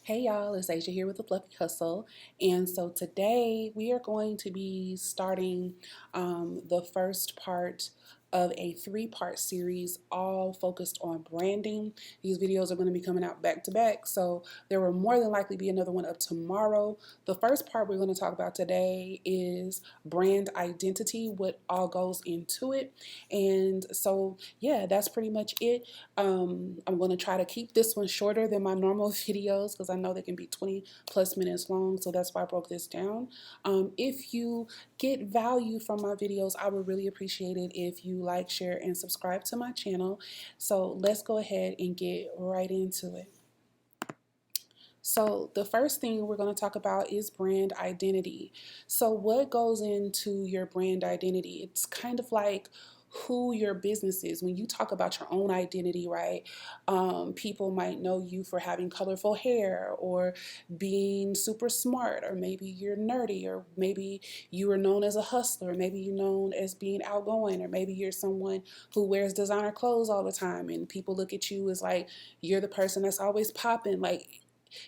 Hey y'all, it's Asia here with the Fluffy Hustle. And so today we are going to be starting the first part of a three-part series all focused on branding. These videos are going to be coming out back to back, so there will more than likely be another one up tomorrow. The first part we're going to talk about today is brand identity, what all goes into it. And so yeah, that's pretty much it. I'm going to try to keep this one shorter than my normal videos because I know they can be 20 plus minutes long, so that's why I broke this down. If you get value from my videos, I would really appreciate it if you like, share, and subscribe to my channel. So let's go ahead and get right into it. So the first thing we're going to talk about is brand identity. So what goes into your brand identity? It's kind of like who your business is. When you talk about your own identity, right? People might know you for having colorful hair or being super smart, or maybe you're nerdy, or maybe you are known as a hustler, maybe you're known as being outgoing, or maybe you're someone who wears designer clothes all the time and people look at you as like you're the person that's always popping. Like,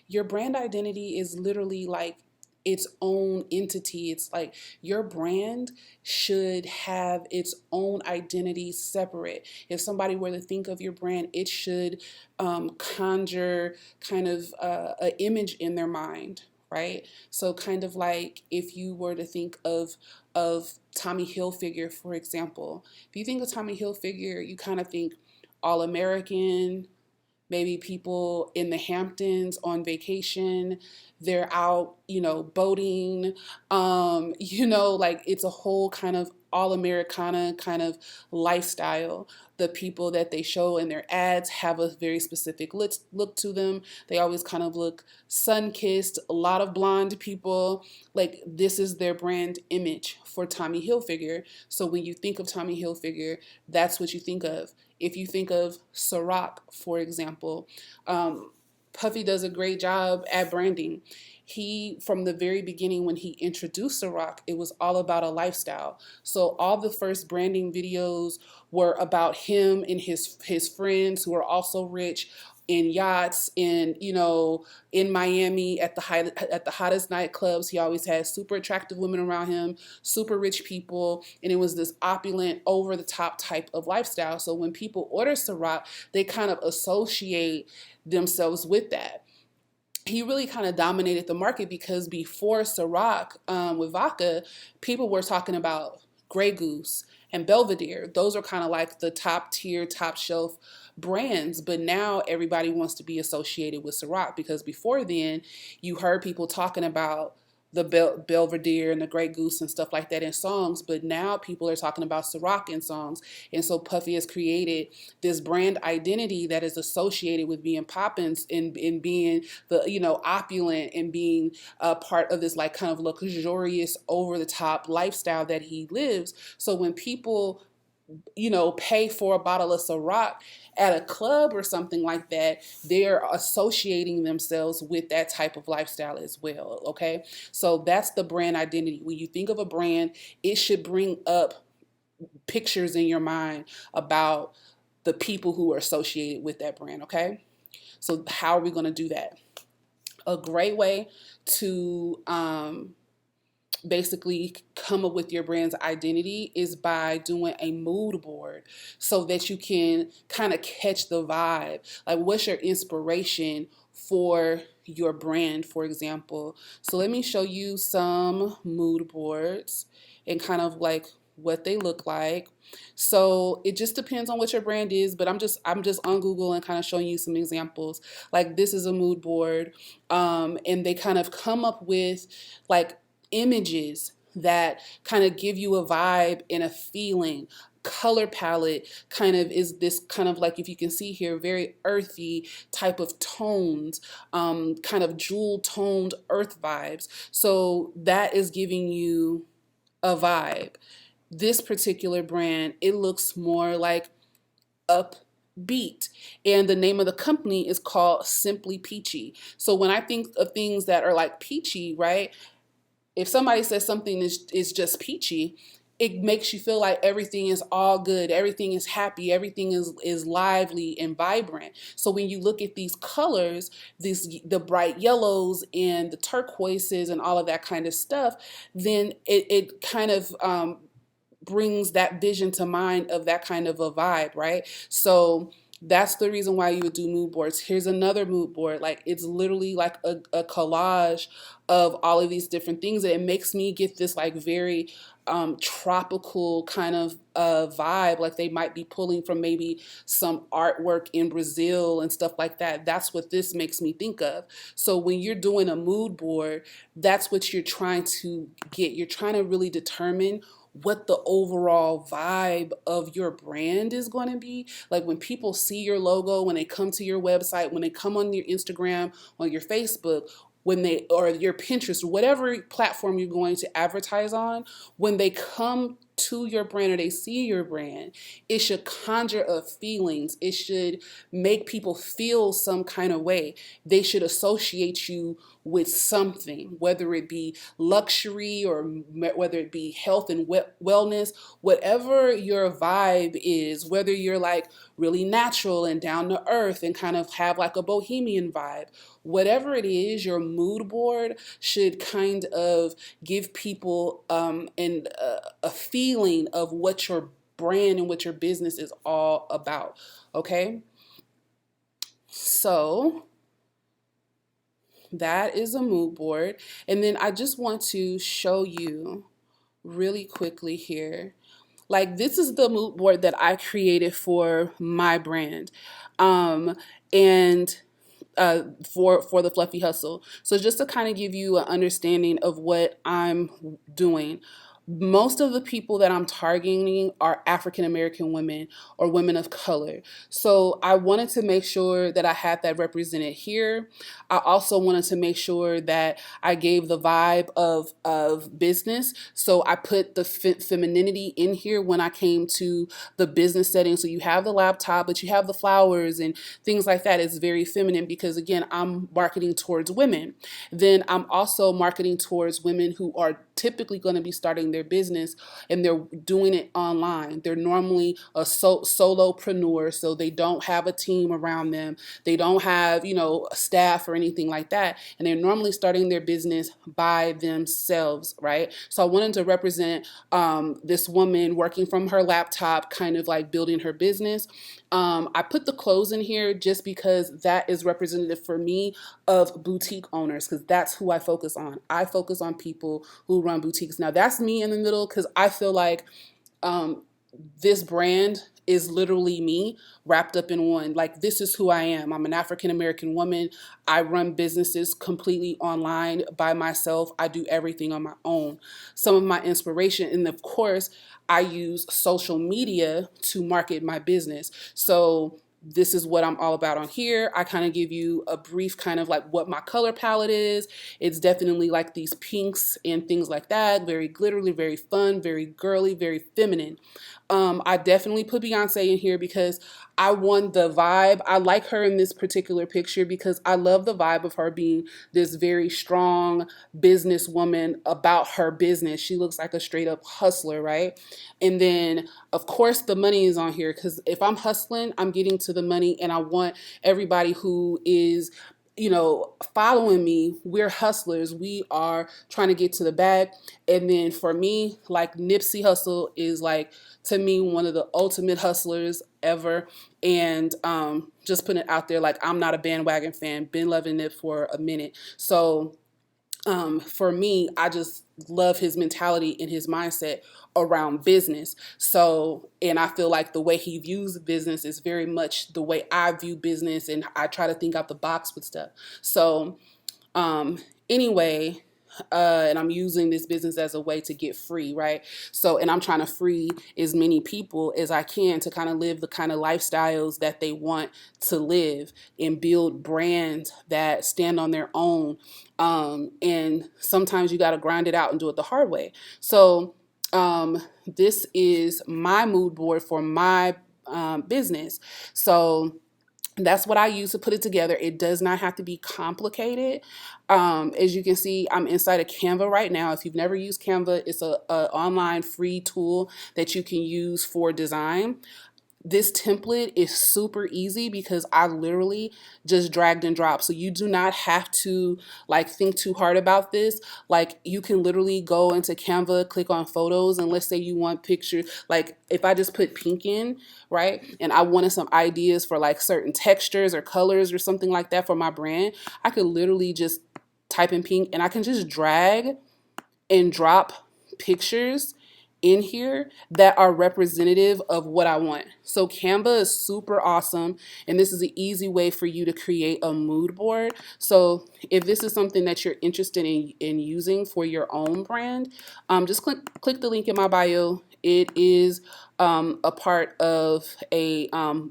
your brand identity is literally like its own entity. It's like your brand should have its own identity separate. If somebody were to think of your brand, it should conjure kind of an image in their mind, right? So kind of like if you were to think of Tommy Hilfiger, for example. If you think of Tommy Hilfiger, you kind of think all American, maybe people in the Hamptons on vacation, they're out, boating, like it's a whole kind of all Americana kind of lifestyle. The people that they show in their ads have a very specific look to them. They always kind of look sun-kissed, a lot of blonde people. Like, this is their brand image for Tommy Hilfiger. So when you think of Tommy Hilfiger, that's what you think of. If you think of Ciroc, for example, Puffy does a great job at branding. He, from the very beginning, when he introduced Ciroc, it was all about a lifestyle. So all the first branding videos were about him and his friends who are also rich, in yachts, in Miami at the hottest nightclubs. He always had super attractive women around him, super rich people, and it was this opulent, over the top type of lifestyle. So when people order Ciroc, they kind of associate themselves with that. He really kind of dominated the market because before Ciroc, with vodka, people were talking about Grey Goose and Belvedere. Those are kind of like the top tier, top shelf brands. But now everybody wants to be associated with Ciroc, because before then you heard people talking about the Belvedere and the Grey Goose and stuff like that in songs, but now people are talking about Ciroc in songs. And so Puffy has created this brand identity that is associated with being poppins and being the opulent, and being a part of this like kind of luxurious, over the top lifestyle that he lives. So when people pay for a bottle of Ciroc at a club or something like that, they're associating themselves with that type of lifestyle as well, okay? So that's the brand identity. When you think of a brand, it should bring up pictures in your mind about the people who are associated with that brand, okay? So how are we going to do that? A great way to basically come up with your brand's identity is by doing a mood board, so that you can kind of catch the vibe. Like, what's your inspiration for your brand, for example? So let me show you some mood boards and kind of like what they look like. So it just depends on what your brand is, but I'm just on Google and kind of showing you some examples. Like, this is a mood board, and they kind of come up with like images that kind of give you a vibe and a feeling. Color palette kind of is this kind of like, if you can see here, very earthy type of tones, kind of jewel toned earth vibes. So that is giving you a vibe. This particular brand, it looks more like upbeat, and the name of the company is called Simply Peachy. So when I think of things that are like peachy, right? If somebody says something is just peachy, it makes you feel like everything is all good, everything is happy, everything is lively and vibrant. So when you look at these colors, the bright yellows and the turquoises and all of that kind of stuff, then it kind of brings that vision to mind of that kind of a vibe, right? So that's the reason why you would do mood boards. Here's another mood board. Like, it's literally like a collage of all of these different things. And it makes me get this like very tropical kind of vibe. Like they might be pulling from maybe some artwork in Brazil and stuff like that. That's what this makes me think of. So when you're doing a mood board, that's what you're trying to get. You're trying to really determine what the overall vibe of your brand is going to be. Like when people see your logo, when they come to your website, when they come on your Instagram, on your Facebook, when they, or your Pinterest, whatever platform you're going to advertise on, when they come to your brand or they see your brand, it should conjure up feelings. It should make people feel some kind of way. They should associate you with something, whether it be luxury or whether it be health and wellness, whatever your vibe is, whether you're like really natural and down to earth and kind of have like a bohemian vibe, whatever it is, your mood board should kind of give people a feeling of what your brand and what your business is all about. Okay, so that is a mood board. And then I just want to show you really quickly here. Like, this is the mood board that I created for my brand. And for the Fluffy Hustle. So just to kind of give you an understanding of what I'm doing. Most of the people that I'm targeting are African American women or women of color. So I wanted to make sure that I had that represented here. I also wanted to make sure that I gave the vibe of business. So I put the femininity in here when I came to the business setting. So you have the laptop, but you have the flowers and things like that. It's very feminine because, again, I'm marketing towards women. Then I'm also marketing towards women who are typically going to be starting their business and they're doing it online. They're normally a solopreneur, so they don't have a team around them. They don't have, a staff or anything like that. And they're normally starting their business by themselves, right? So I wanted to represent this woman working from her laptop, kind of like building her business. I put the clothes in here just because that is representative for me of boutique owners, because that's who I focus on. I focus on people who run boutiques. Now that's me in the middle because I feel like this brand is literally me wrapped up in one. Like, this is who I am. I'm an African American woman. I run businesses completely online by myself. I do everything on my own. Some of my inspiration, and of course, I use social media to market my business. So this is what I'm all about on here. I kind of give you a brief kind of like what my color palette is. It's definitely like these pinks and things like that. Very glittery, very fun, very girly, very feminine. I definitely put Beyonce in here because I want the vibe. I like her in this particular picture because I love the vibe of her being this very strong businesswoman about her business. She looks like a straight up hustler, right? And then, of course, the money is on here because if I'm hustling, I'm getting to the money, and I want everybody who is following me, we're hustlers. We are trying to get to the bag. And then for me, like, Nipsey Hussle is like, to me, one of the ultimate hustlers ever. And just putting it out there, like, I'm not a bandwagon fan, been loving it for a minute. So for me, I just love his mentality and his mindset around business. So, and I feel like the way he views business is very much the way I view business, and I try to think out the box with stuff. So, anyway, and I'm using this business as a way to get free, right? So, and I'm trying to free as many people as I can to kind of live the kind of lifestyles that they want to live and build brands that stand on their own. And sometimes you got to grind it out and do it the hard way. So, this is my mood board for my business. So, That's what I use to put it together. It does not have to be complicated. As you can see, I'm inside of Canva right now. If you've never used Canva, it's a online free tool that you can use for design. This template is super easy because I literally just dragged and dropped. So you do not have to like think too hard about this. Like you can literally go into Canva, click on photos, and let's say you want pictures. Like if I just put pink in, right? And I wanted some ideas for like certain textures or colors or something like that for my brand, I could literally just type in pink and I can just drag and drop pictures in here that are representative of what I want. So Canva is super awesome, and this is an easy way for you to create a mood board. So if this is something that you're interested in using for your own brand, just click the link in my bio. It is a part of a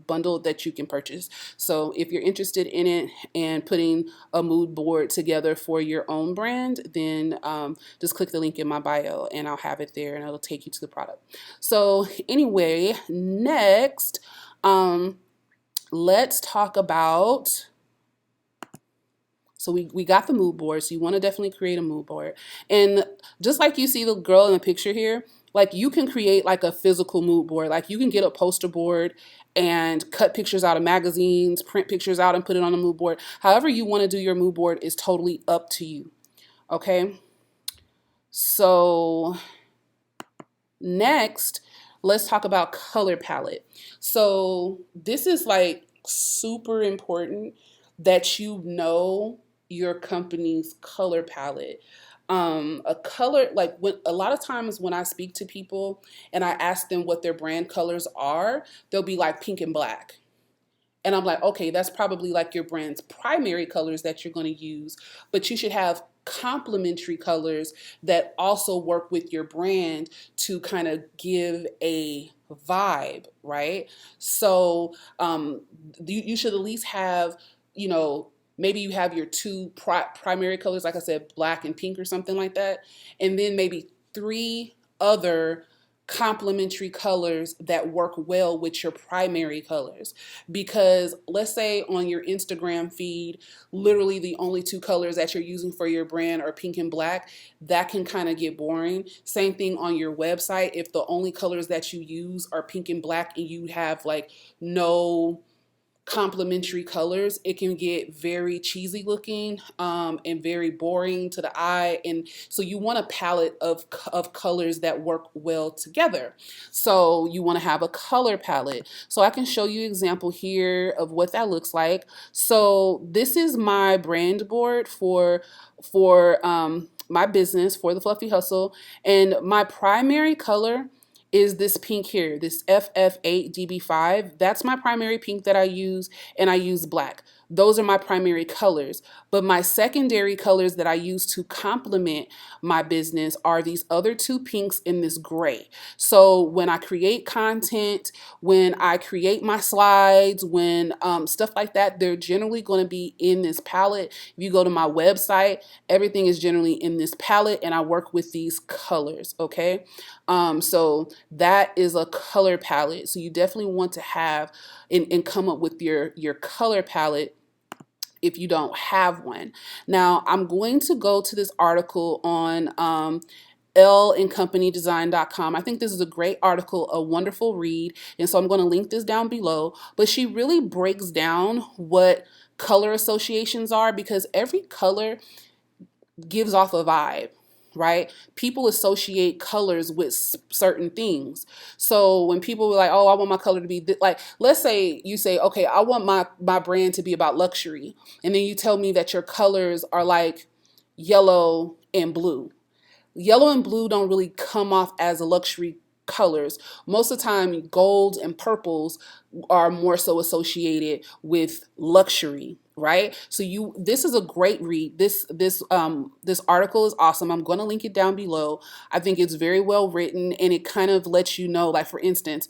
bundle that you can purchase. So if you're interested in it and putting a mood board together for your own brand, then just click the link in my bio and I'll have it there and it'll take you to the product. So anyway, next, let's talk about, so we got the mood board. So you want to definitely create a mood board. And just like you see the girl in the picture here, like you can create like a physical mood board. Like you can get a poster board and cut pictures out of magazines, print pictures out and put it on a mood board. However you want to do your mood board is totally up to you. Okay. So next, let's talk about color palette. So this is like super important that you know your company's color palette. A color, like when a lot of times when I speak to people and I ask them what their brand colors are, they'll be like pink and black. And I'm like, okay, that's probably like your brand's primary colors that you're going to use, but you should have complementary colors that also work with your brand to kind of give a vibe, right? So you should at least have, you know, maybe you have your two primary colors, like I said, black and pink or something like that, and then maybe three other complementary colors that work well with your primary colors. Because let's say on your Instagram feed, literally the only two colors that you're using for your brand are pink and black, that can kind of get boring. Same thing on your website. If the only colors that you use are pink and black and you have like no complementary colors, it can get very cheesy looking and very boring to the eye. And so you want a palette of colors that work well together. So you want to have a color palette. So I can show you an example here of what that looks like. So this is my brand board for my business, for the Fluffy Hustle, and my primary color is this pink here, this FF8DB5. That's my primary pink that I use, and I use black. Those are my primary colors. But my secondary colors that I use to complement my business are these other two pinks in this gray. So when I create content, when I create my slides, when stuff like that, they're generally going to be in this palette. If you go to my website, everything is generally in this palette, and I work with these colors, okay? So that is a color palette. So you definitely want to have and come up with your color palette if you don't have one. Now, I'm going to go to this article on landcompanydesign.com. I think this is a great article, a wonderful read, and so I'm going to link this down below. But she really breaks down what color associations are, because every color gives off a vibe, right? People associate colors with certain things. So when people were like, oh, I want my color to be like, let's say you say, okay, I want my brand to be about luxury. And then you tell me that your colors are like yellow and blue. Yellow and blue don't really come off as a luxury colors. Most of the time, golds and purples are more so associated with luxury, right? So this is a great read. This article is awesome. I'm going to link it down below. I think it's very well written, and it kind of lets you know, like for instance,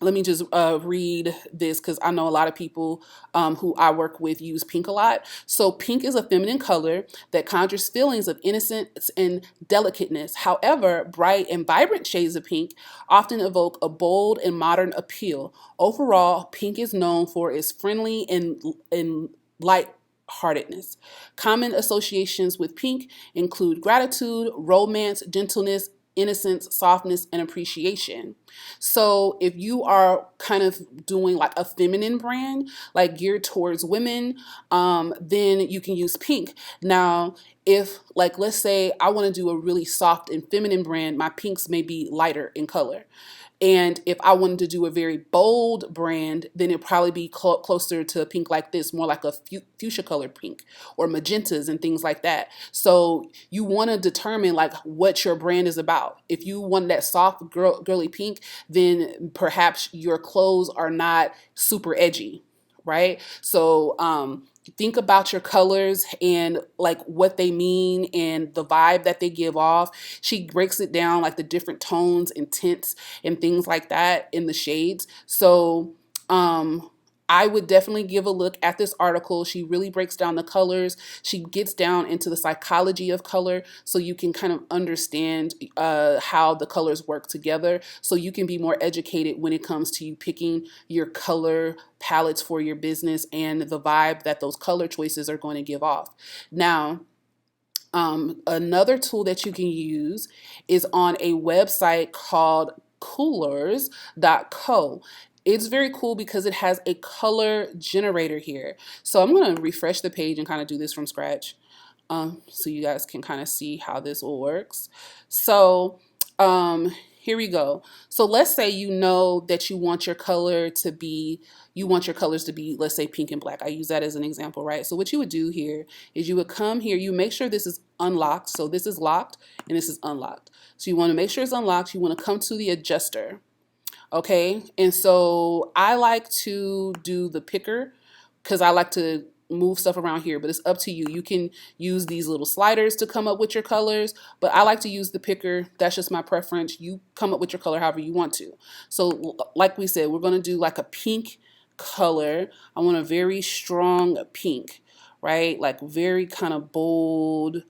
let me just read this because I know a lot of people who I work with use pink a lot. So, pink is a feminine color that conjures feelings of innocence and delicateness. However, bright and vibrant shades of pink often evoke a bold and modern appeal. Overall, pink is known for its friendly and light heartedness. Common associations with pink include gratitude, romance, gentleness, innocence, softness, and appreciation. So if you are kind of doing like a feminine brand, like geared towards women, then you can use pink. Now, if like let's say I want to do a really soft and feminine brand, my pinks may be lighter in color. And if I wanted to do a very bold brand, then it'd probably be closer to a pink like this, more like a fuchsia color pink or magentas and things like that. So you want to determine like what your brand is about. If you want that soft girly pink, then perhaps your clothes are not super edgy, right? So think about your colors and like what they mean and the vibe that they give off. She breaks it down like the different tones and tints and things like that in the shades. So I would definitely give a look at this article. She really breaks down the colors. She gets down into the psychology of color so you can kind of understand how the colors work together so you can be more educated when it comes to you picking your color palettes for your business and the vibe that those color choices are going to give off. Now, another tool that you can use is on a website called coolors.co. It's very cool because it has a color generator here. So I'm going to refresh the page and kind of do this from scratch so you guys can kind of see how this all works. So here we go. So let's say you know that you want your color to be, you want your colors to be, let's say pink and black. I use that as an example, right? So what you would do here is you would come here, you make sure this is unlocked. So this is locked and this is unlocked. So you want to make sure it's unlocked. You want to come to the adjuster. Okay, and so I like to do the picker because I like to move stuff around here, but it's up to you. You can use these little sliders to come up with your colors, but I like to use the picker. That's just my preference. You come up with your color however you want to. So like we said, we're going to do like a pink color. I want a very strong pink, right? Like very kind of bold,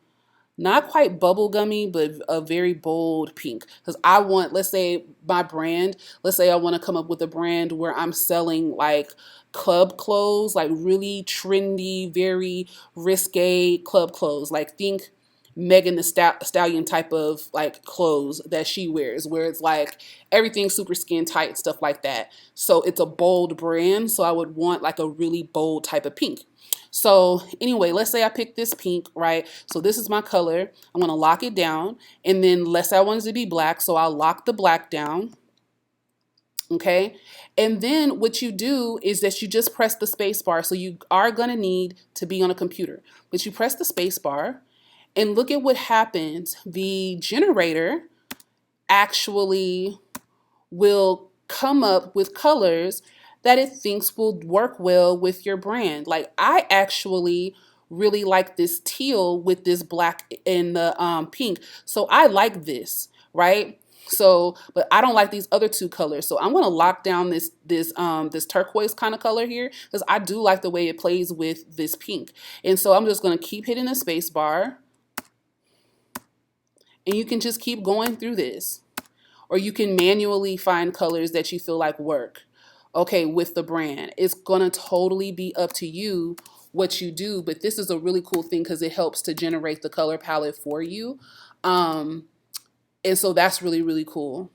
not quite bubblegummy, but a very bold pink. Because I want, let's say my brand, let's say I want to come up with a brand where I'm selling like club clothes, like really trendy, very risque club clothes. Like think Megan the Stallion type of like clothes that she wears, where it's like everything super skin tight, stuff like that. So it's a bold brand. So I would want like a really bold type of pink. So anyway, let's say I pick this pink, right? So this is my color. I'm going to lock it down. And then let's say I want it to be black. So I'll lock the black down. Okay. And then what you do is that you just press the space bar. So you are going to need to be on a computer, but you press the space bar and look at what happens. The generator actually will come up with colors that it thinks will work well with your brand. Like I actually really like this teal with this black and the pink. So I like this, right? So, but I don't like these other two colors. So I'm going to lock down this turquoise kind of color here because I do like the way it plays with this pink. And so I'm just going to keep hitting the space bar. And you can just keep going through this. Or you can manually find colors that you feel like work, okay, with the brand. It's going to totally be up to you what you do, but this is a really cool thing because it helps to generate the color palette for you. And so that's really, really cool.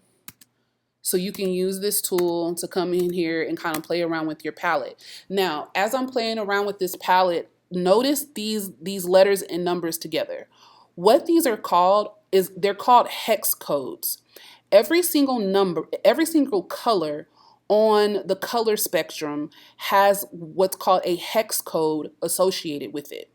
So you can use this tool to come in here and kind of play around with your palette. Now, as I'm playing around with this palette, notice these letters and numbers together. What these are called is they're called hex codes. Every single number, every single color on the color spectrum has what's called a hex code associated with it.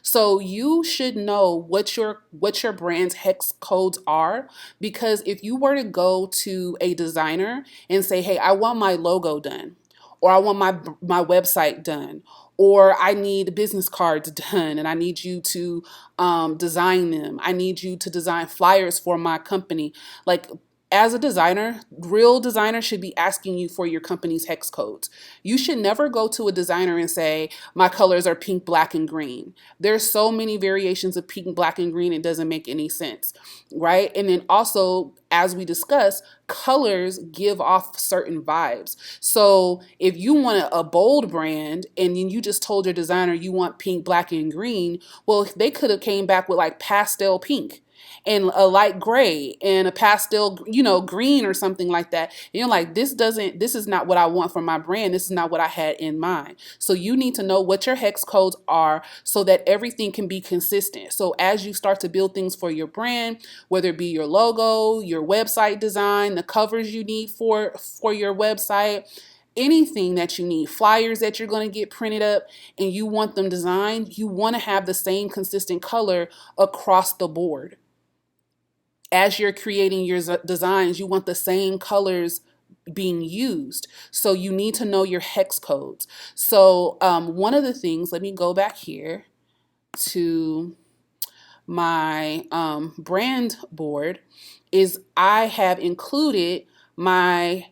So you should know what your brand's hex codes are, because if you were to go to a designer and say, "Hey, I want my logo done," or "I want my website done," or "I need business cards done and I need you to design them. I need you to design flyers for my company." Like as a designer, real designer should be asking you for your company's hex codes. You should never go to a designer and say, my colors are pink, black, and green. There's so many variations of pink, black, and green, it doesn't make any sense, right? And then also, as we discussed, colors give off certain vibes. So if you want a bold brand and then you just told your designer you want pink, black, and green, well, they could have came back with like pastel pink and a light gray and a pastel, green or something like that. And you're like, this is not what I want for my brand. This is not what I had in mind. So you need to know what your hex codes are so that everything can be consistent. So as you start to build things for your brand, whether it be your logo, your website design, the covers you need for your website, anything that you need, flyers that you're going to get printed up and you want them designed, you want to have the same consistent color across the board. As you're creating your designs, you want the same colors being used. So you need to know your hex codes. So one of the things, let me go back here to my brand board, is I have included my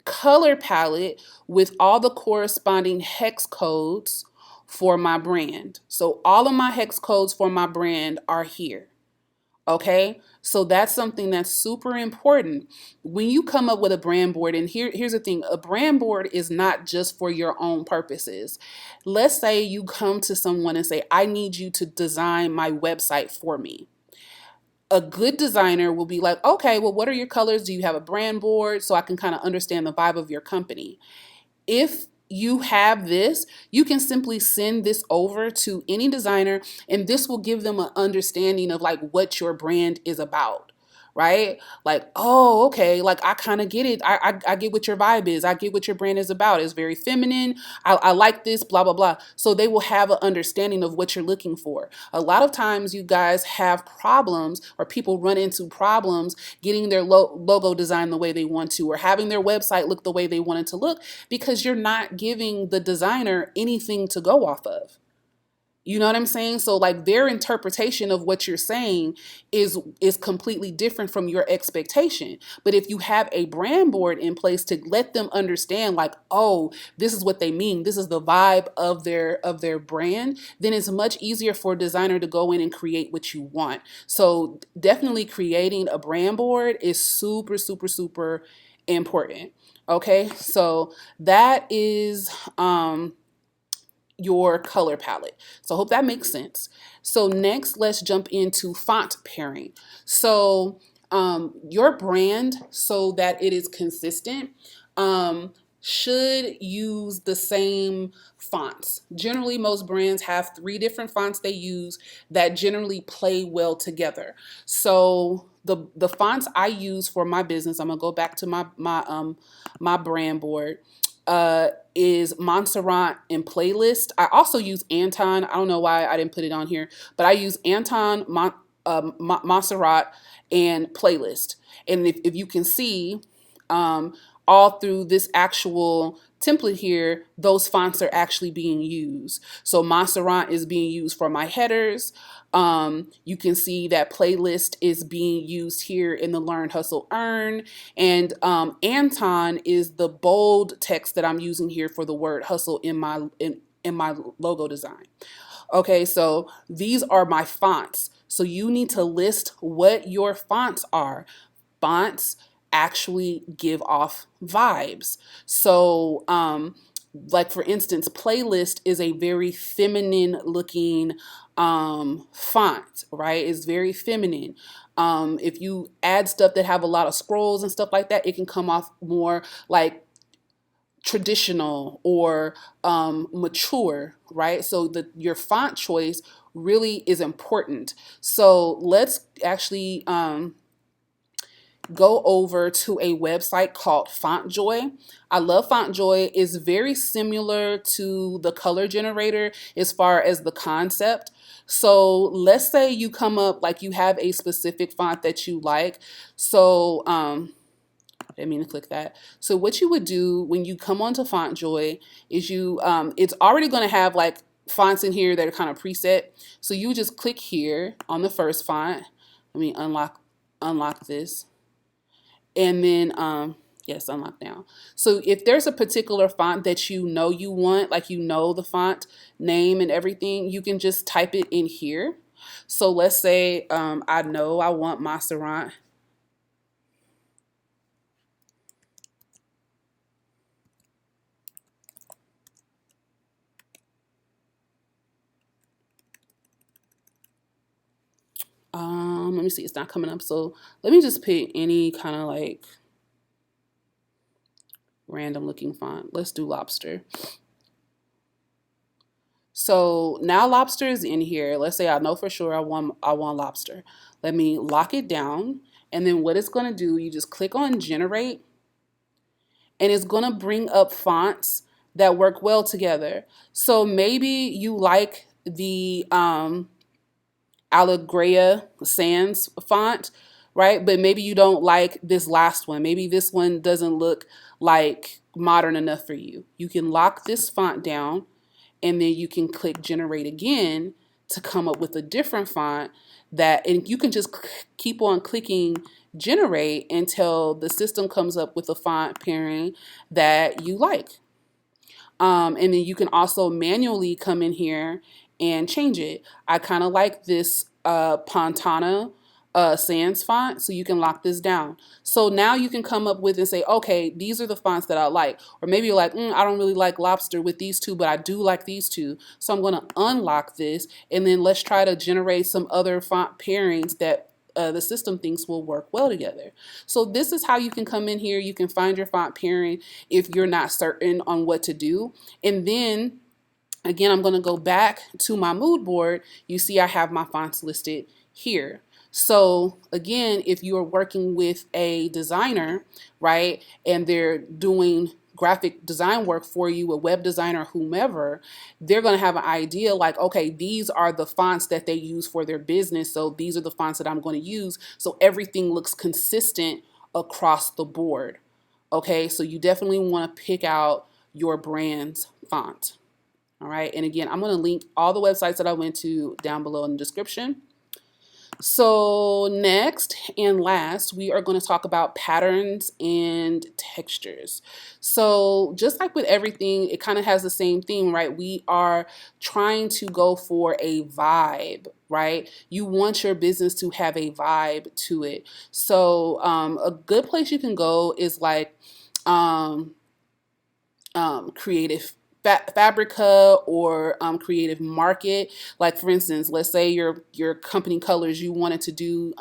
color palette with all the corresponding hex codes for my brand. So all of my hex codes for my brand are here. Okay, so that's something that's super important when you come up with a brand board. And here's the thing, a brand board is not just for your own purposes. Let's say you come to someone and say, I need you to design my website for me. A good designer will be like, okay, well, what are your colors? Do you have a brand board so I can kind of understand the vibe of your company? If you have this, you can simply send this over to any designer and this will give them an understanding of like what your brand is about, right? Like, oh, okay, like I kind of get it. I get what your vibe is. I get what your brand is about. It's very feminine. I like this, blah, blah, blah. So they will have an understanding of what you're looking for. A lot of times you guys have problems, or people run into problems getting their logo designed the way they want to, or having their website look the way they want it to look, because you're not giving the designer anything to go off of. You know what I'm saying? So like their interpretation of what you're saying is completely different from your expectation. But if you have a brand board in place to let them understand like, oh, this is what they mean, this is the vibe of their brand, then it's much easier for a designer to go in and create what you want. So definitely creating a brand board is super, super, super important. Okay, so that is your color palette. So I hope that makes sense. So next, let's jump into font pairing. So your brand, so that it is consistent, should use the same fonts. Generally, most brands have 3 different fonts they use that generally play well together. So the fonts I use for my business, I'm gonna go back to my brand board, is Montserrat and Playlist. I also use Anton. I don't know why I didn't put it on here, but I use Anton, Montserrat, and Playlist. And if you can see, all through this actual template here, those fonts are actually being used. So Montserrat is being used for my headers. You can see that Playlist is being used here in the Learn, Hustle, Earn. And Anton is the bold text that I'm using here for the word hustle in my logo design. Okay, so these are my fonts. So you need to list what your fonts are. Fonts actually give off vibes. So like for instance, Playlist is a very feminine looking font, right? It's very feminine. If you add stuff that have a lot of scrolls and stuff like that, it can come off more like traditional or mature, right? So your font choice really is important. So let's actually go over to a website called FontJoy. I love FontJoy. It's very similar to the color generator as far as the concept. So let's say you come up, like you have a specific font that you like. So I didn't mean to click that. So what you would do when you come onto FontJoy is you, it's already going to have like fonts in here that are kind of preset. So you just click here on the first font. Let me unlock this. And then yes, unlock now. So if there's a particular font that you know you want, like you know the font name and everything, you can just type it in here. So let's say I know I want Montserrat. Let me see, it's not coming up. So let me just pick any kind of like random looking font. Let's do lobster. So now lobster is in here. Let's say I know for sure I want lobster. Let me lock it down. And then what it's going to do, you just click on generate and it's going to bring up fonts that work well together. So maybe you like the Allegra Sans font, right? But maybe you don't like this last one. Maybe this one doesn't look like modern enough for you. You can lock this font down and then you can click generate again to come up with a different font that, and you can just keep on clicking generate until the system comes up with a font pairing that you like. And then you can also manually come in here and change it. I kind of like this Pontana sans font, so you can lock this down. So now you can come up with and say, okay, these are the fonts that I like. Or maybe you're like, I don't really like lobster with these two, but I do like these two. So I'm going to unlock this, and then let's try to generate some other font pairings that the system thinks will work well together. So this is how you can come in here. You can find your font pairing if you're not certain on what to do. And then again, I'm going to go back to my mood board. You see I have my fonts listed here. So again, if you're working with a designer, right, and they're doing graphic design work for you, a web designer, whomever, they're going to have an idea like, okay, these are the fonts that they use for their business. So these are the fonts that I'm going to use. So everything looks consistent across the board. Okay, so you definitely want to pick out your brand's font. All right, and again, I'm going to link all the websites that I went to down below in the description. So next and last, we are going to talk about patterns and textures. So just like with everything, it kind of has the same theme, right? We are trying to go for a vibe, right? You want your business to have a vibe to it. So a good place you can go is like Creative Fabrica or Creative Market. Like for instance, let's say your company colors, you wanted to do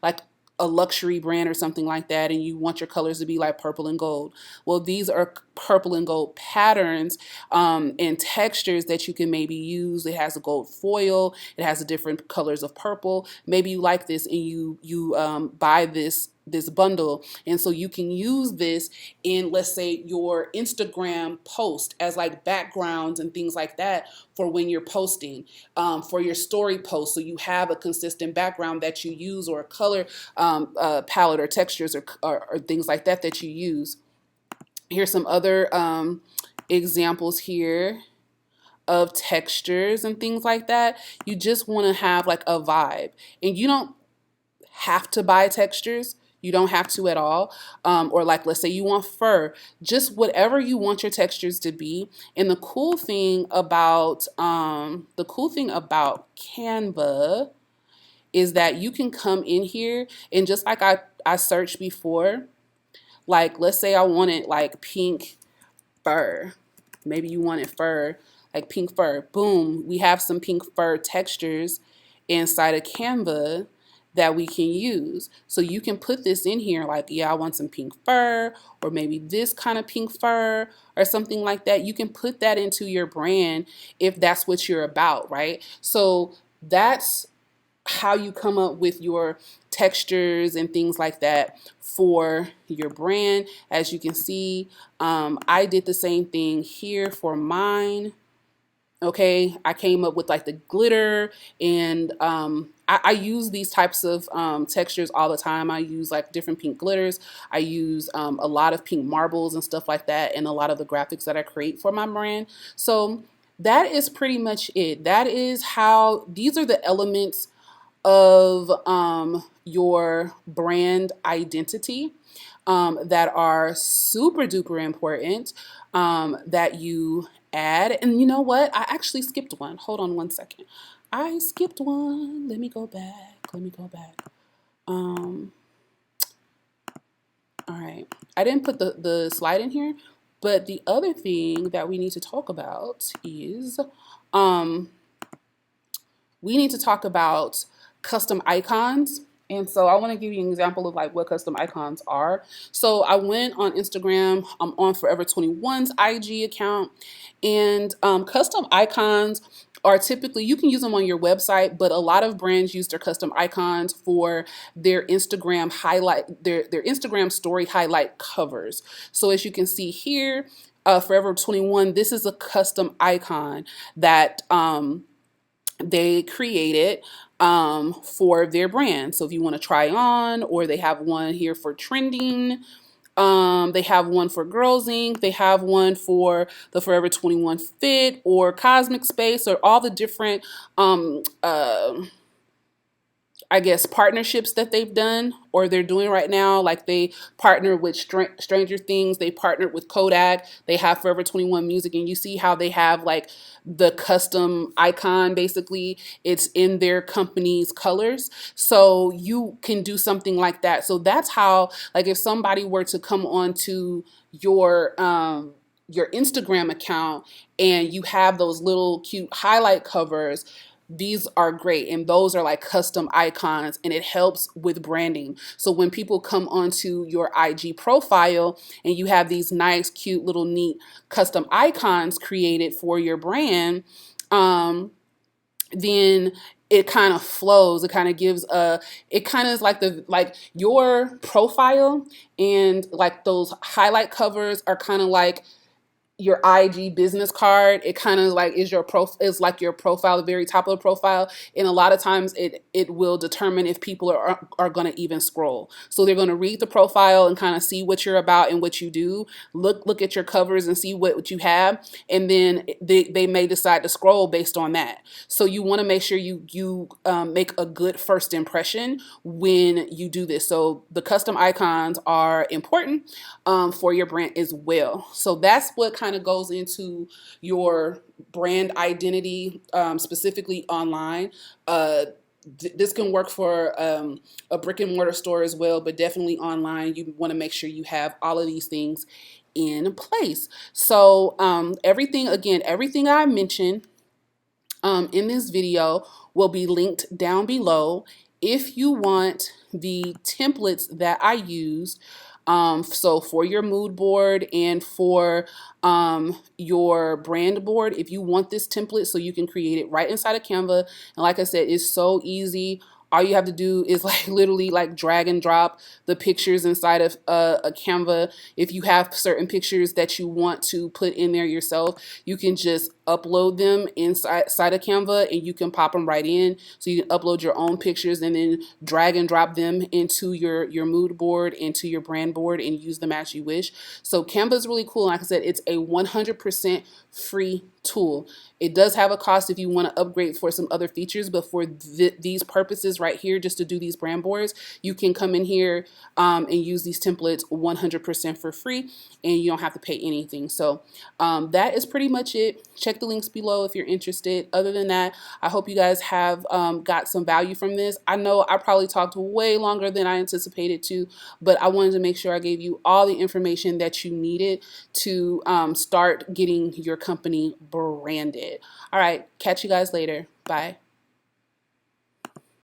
like a luxury brand or something like that, and you want your colors to be like purple and gold. Well, these are purple and gold patterns and textures that you can maybe use. It has a gold foil. It has the different colors of purple. Maybe you like this and you buy this bundle, and so you can use this in, let's say, your Instagram post as like backgrounds and things like that for when you're posting, for your story post, so you have a consistent background that you use, or a color palette or textures or things like that that you use. Here's some other examples here of textures and things like that. You just want to have like a vibe, and you don't have to buy textures. You don't have to at all. Or like, let's say you want fur, just whatever you want your textures to be. And the cool thing about Canva is that you can come in here and just like I searched before, like let's say I wanted like pink fur. Maybe you wanted fur, like pink fur. Boom, we have some pink fur textures inside of Canva that we can use. So you can put this in here like, yeah, I want some pink fur, or maybe this kind of pink fur or something like that. You can put that into your brand if that's what you're about, right? So that's how you come up with your textures and things like that for your brand. As you can see, I did the same thing here for mine. Okay, I came up with like the glitter, and I use these types of textures all the time. I use like different pink glitters. I use a lot of pink marbles and stuff like that, and a lot of the graphics that I create for my brand. So that is pretty much it. That is how, these are the elements of your brand identity that are super duper important that you add. And you know what? I actually skipped one. Hold on one second. I skipped one. Let me go back. Let me go back. All right. I didn't put the slide in here, but the other thing that we need to talk about is we need to talk about custom icons. And so I want to give you an example of like what custom icons are. So I went on Instagram, I'm on Forever 21's IG account, and custom icons are typically, you can use them on your website, but a lot of brands use their custom icons for their Instagram highlight, their Instagram story highlight covers. So as you can see here, Forever 21, this is a custom icon that they created for their brand. So if you want to try on, or they have one here for trending, they have one for Girls Inc. They have one for the Forever 21 Fit or Cosmic Space, or all the different I guess partnerships that they've done or they're doing right now. Like they partner with Stranger Things, they partnered with Kodak, they have Forever 21 Music, and you see how they have like the custom icon, basically it's in their company's colors. So you can do something like that. So that's how, like if somebody were to come onto your Instagram account and you have those little cute highlight covers, these are great, and those are like custom icons, and it helps with branding. So when people come onto your IG profile and you have these nice cute little neat custom icons created for your brand, then it kind of flows. It kind of gives it kind of is like your profile, and like those highlight covers are kind of like your IG business card. It kind of like is is like your profile, the very top of the profile. And a lot of times it will determine if people are going to even scroll. So they're going to read the profile and kind of see what you're about and what you do. Look at your covers and see what you have. And then they may decide to scroll based on that. So you want to make sure you make a good first impression when you do this. So the custom icons are important for your brand as well. So that's what kind of goes into your brand identity, specifically online. This can work for a brick and mortar store as well, but definitely online, you want to make sure you have all of these things in place. So everything I mentioned in this video will be linked down below. If you want the templates that I used, so for your mood board and for your brand board, if you want this template so you can create it right inside of Canva, and like I said, it's so easy. All you have to do is like literally like drag and drop the pictures inside of a Canva. If you have certain pictures that you want to put in there yourself, you can just upload them inside of Canva and you can pop them right in. So you can upload your own pictures and then drag and drop them into your mood board, into your brand board, and use them as you wish. So Canva is really cool. Like I said, it's a 100% free tool. It does have a cost if you want to upgrade for some other features, but for these purposes right here, just to do these brand boards, you can come in here and use these templates 100% for free, and you don't have to pay anything. So that is pretty much it. Check the links below if you're interested. Other than that, I hope you guys have got some value from this. I know I probably talked way longer than I anticipated to, but I wanted to make sure I gave you all the information that you needed to start getting your company branded. All right, catch you guys later. Bye.